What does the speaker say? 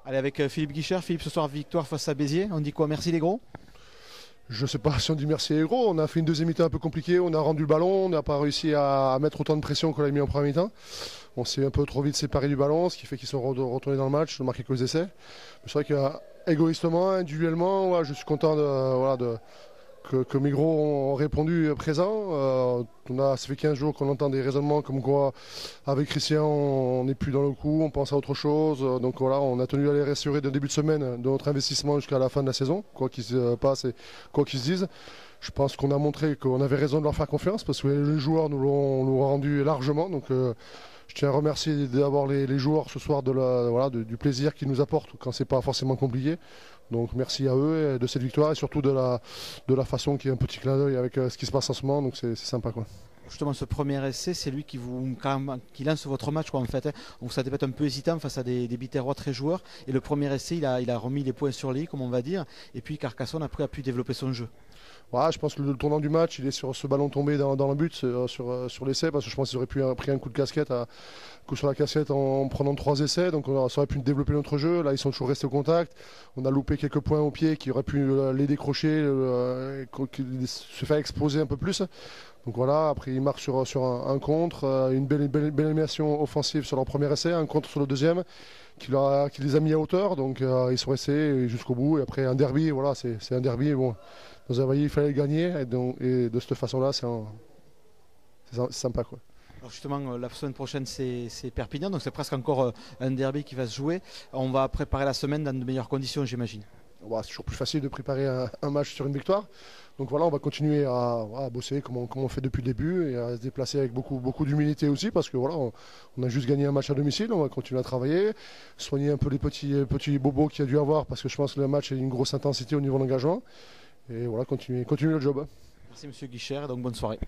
Allez, avec Philippe Guichard. Philippe, ce soir, victoire face à Béziers. On dit quoi? Merci les gros? Je ne sais pas si on dit merci les gros. On a fait une deuxième mi-temps un peu compliquée. On a rendu le ballon. On n'a pas réussi à mettre autant de pression qu'on l'a mis en première mi-temps. On s'est un peu trop vite séparé du ballon, ce qui fait qu'ils sont retournés dans le match. Ils ont marqué quelques essais. C'est vrai qu'égoïstement, individuellement, ouais, je suis content que mes gros ont répondu présent. Ça fait 15 jours qu'on entend des raisonnements comme quoi, avec Christian, on n'est plus dans le coup, on pense à autre chose. Donc voilà, on a tenu à les rassurer d'un début de semaine de notre investissement jusqu'à la fin de la saison, quoi qu'il se passe et quoi qu'ils se disent. Je pense qu'on a montré qu'on avait raison de leur faire confiance parce que les joueurs nous l'ont rendu largement. Donc je tiens à remercier d'avoir les joueurs ce soir du plaisir qu'ils nous apportent quand c'est pas forcément compliqué. Donc merci à eux de cette victoire et surtout de la façon qui est un petit clin d'œil avec ce qui se passe en ce moment. Donc c'est sympa quoi. Justement, ce premier essai, c'est lui qui lance votre match, quoi, en fait. On vous savez peut-être un peu hésitant face à des Biterrois très joueurs. Et le premier essai, il a remis les points sur les i, comme on va dire. Et puis Carcassonne, après, a pu développer son jeu. Ouais, je pense que le tournant du match, il est sur ce ballon tombé dans le but, sur l'essai, parce que je pense qu'ils auraient pris un coup de casquette, un coup sur la casquette en prenant 3 essais, donc ça aurait pu développer notre jeu. Là, ils sont toujours restés au contact. On a loupé quelques points au pied qui auraient pu les décrocher, se faire exploser un peu plus. Donc voilà, après ils marquent sur un contre, une belle animation offensive sur leur premier essai, un contre sur le deuxième qui les a mis à hauteur, donc ils sont restés jusqu'au bout. Et après un derby, voilà, c'est un derby. Bon, dans un il fallait le gagner, et de cette façon-là, c'est sympa quoi. Alors justement, la semaine prochaine, c'est Perpignan, donc c'est presque encore un derby qui va se jouer. On va préparer la semaine dans de meilleures conditions, j'imagine. C'est toujours plus facile de préparer un match sur une victoire. Donc voilà, on va continuer à bosser comme on fait depuis le début et à se déplacer avec beaucoup d'humilité aussi parce que voilà, on a juste gagné un match à domicile, on va continuer à travailler, soigner un peu les petits bobos qu'il y a dû avoir parce que je pense que le match a une grosse intensité au niveau de l'engagement. Et voilà, continuer le job. Merci Monsieur Guichard, donc bonne soirée.